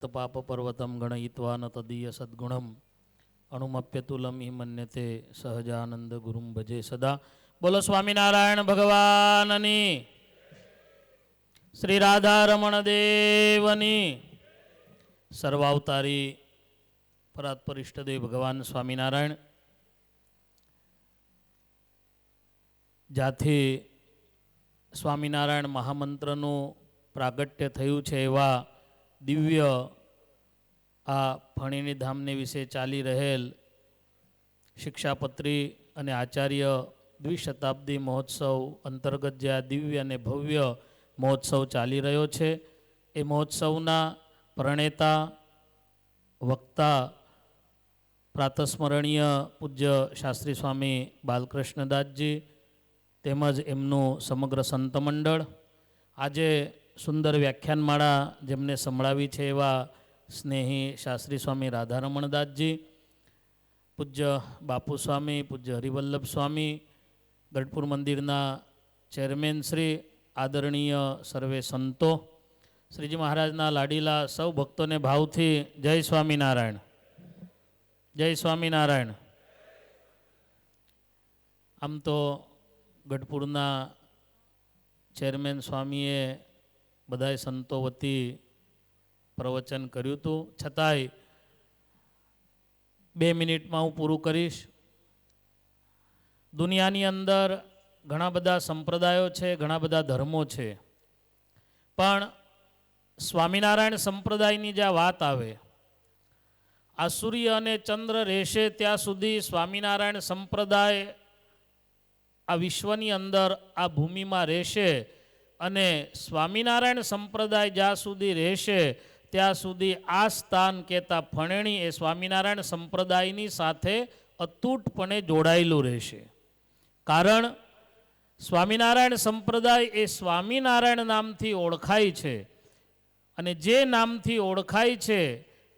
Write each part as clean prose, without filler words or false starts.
પાપ પર્વતમ ગણયિત્વા ન તદીય સદ્ગુણમ અણુમપ્યતુલમ હિ મન્યતે સહજાનંદ ગુરુમ ભજે સદા. બોલો સ્વામિનારાયણ ભગવાનની, શ્રી રાધારમણ દેવની, સર્વાવતારી પરાત્પર ઇષ્ટદેવ ભગવાન સ્વામિનારાયણ જ્યાંથી સ્વામિનારાયણ મહામંત્રનું પ્રાગટ્ય થયું છે એવા દિવ્ય આ ફણીની ધામને વિશે ચાલી રહેલ શિક્ષાપત્રી અને આચાર્ય દ્વિશતાબ્દી મહોત્સવ અંતર્ગત જે આ દિવ્ય અને ભવ્ય મહોત્સવ ચાલી રહ્યો છે એ મહોત્સવના પ્રણેતા વક્તા પ્રાતસ્મરણીય પૂજ્ય શાસ્ત્રી સ્વામી બાલકૃષ્ણદાસજી તેમજ એમનું સમગ્ર સંત મંડળ, આજે સુંદર વ્યાખ્યાનમાળા જેમને સંભળાવી છે એવા સ્નેહી શાસ્ત્રી સ્વામી રાધારમણદાસજી, પૂજ્ય બાપુ સ્વામી, પૂજ્ય હરિવલ્લભ સ્વામી, ગઢપુર મંદિરના ચેરમેન શ્રી, આદરણીય સર્વે સંતો, શ્રીજી મહારાજના લાડીલા સૌ ભક્તોને ભાવથી જય સ્વામિનારાયણ, જય સ્વામિનારાયણ. આમ તો ગઢપુરના ચેરમેન સ્વામીએ બધાય સંતો વતી પ્રવચન કર્યું હતું, છતાંય 2 મિનિટમાં હું પૂરું કરીશ. દુનિયાની અંદર ઘણા બધા સંપ્રદાયો છે, ઘણા બધા ધર્મો છે, પણ સ્વામિનારાયણ સંપ્રદાયની જ્યાં વાત આવે, આ સૂર્ય અને ચંદ્ર રહેશે ત્યાં સુધી સ્વામિનારાયણ સંપ્રદાય આ વિશ્વની અંદર આ ભૂમિમાં રહેશે અને સ્વામિનારાયણ સંપ્રદાય જ્યાં સુધી રહેશે ત્યાં સુધી આ સ્થાન કહેતા ફણેણી એ સ્વામિનારાયણ સંપ્રદાયની સાથે અતૂટપણે જોડાયેલું રહેશે. કારણ સ્વામિનારાયણ સંપ્રદાય એ સ્વામિનારાયણ નામથી ઓળખાય છે અને જે નામથી ઓળખાય છે,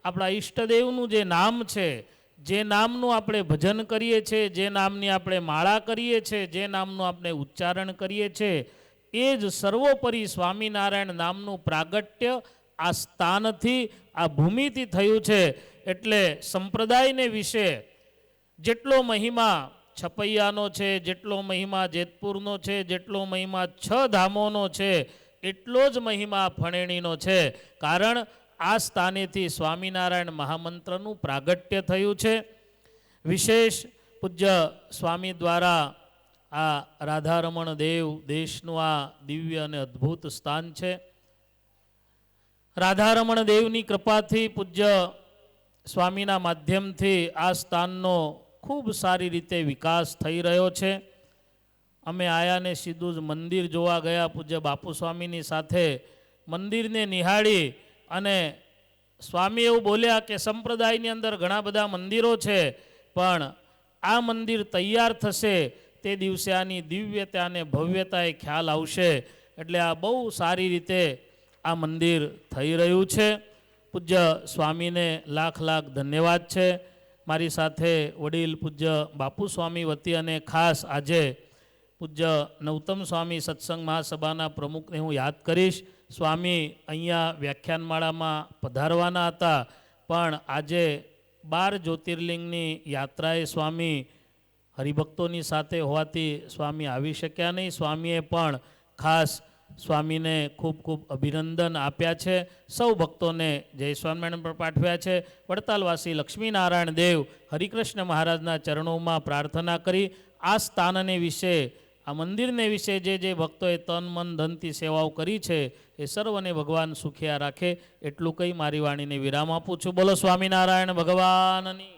આપણા ઈષ્ટદેવનું જે નામ છે, જે નામનું આપણે ભજન કરીએ છીએ, જે નામની આપણે માળા કરીએ છીએ, જે નામનું આપણે ઉચ્ચારણ કરીએ છીએ, એ જ સર્વોપરી સ્વામિનારાયણ નામનું પ્રાગટ્ય આ સ્થાનથી, આ ભૂમિથી થયું છે. એટલે સંપ્રદાયને વિશે જેટલો મહિમા છપૈયાનો છે, જેટલો મહિમા જેતપુરનો છે, જેટલો મહિમા 6 ધામોનો છે, એટલો જ મહિમા ફણેણીનો છે. કારણ આ સ્થાનેથી સ્વામિનારાયણ મહામંત્રનું પ્રાગટ્ય થયું છે. વિશેષ પૂજ્ય સ્વામી દ્વારા આ રાધારમણ દેવ દેશનું આ દિવ્ય અને અદ્ભુત સ્થાન છે. રાધારમણ દેવની કૃપાથી, પૂજ્ય સ્વામીના માધ્યમથી આ સ્થાનનો ખૂબ સારી રીતે વિકાસ થઈ રહ્યો છે. અમે આયાને સીધું જ મંદિર જોવા ગયા, પૂજ્ય બાપુ સ્વામીની સાથે મંદિરને નિહાળી અને સ્વામી એવું બોલ્યા કે સંપ્રદાયની અંદર ઘણા બધા મંદિરો છે, પણ આ મંદિર તૈયાર થશે તે દિવસે આની દિવ્યતા અને ભવ્યતાએ ખ્યાલ આવશે. એટલે આ બહુ સારી રીતે આ મંદિર થઈ રહ્યું છે. પૂજ્ય સ્વામીને લાખ લાખ ધન્યવાદ છે. મારી સાથે વડીલ પૂજ્ય બાપુ સ્વામી વતી અને ખાસ આજે પૂજ્ય નવતમ સ્વામી સત્સંગ મહાસભાના પ્રમુખને હું યાદ કરીશ. સ્વામી અહીંયા વ્યાખ્યાનમાળામાં પધારવાના હતા, પણ આજે 12 જ્યોતિર્લિંગની યાત્રાએ સ્વામી હરિભક્તોની સાથે હોવાથી સ્વામી આવી શક્યા નહીં. સ્વામીએ પણ ખાસ સ્વામીને ખૂબ ખૂબ અભિનંદન આપ્યા છે. સૌ ભક્તોને જય સ્વામિનારાયણ પણ પાઠવ્યા છે. વડતાલવાસી લક્ષ્મીનારાયણ દેવ હરિકૃષ્ણ મહારાજના ચરણોમાં પ્રાર્થના કરી આ સ્થાનને વિશે, આ મંદિરને વિશે જે ભક્તોએ તન મન ધનથી સેવાઓ કરી છે એ સર્વને ભગવાન સુખિયા રાખે એટલું કહી મારી વાણીને વિરામ આપું છું. બોલો સ્વામિનારાયણ ભગવાનની.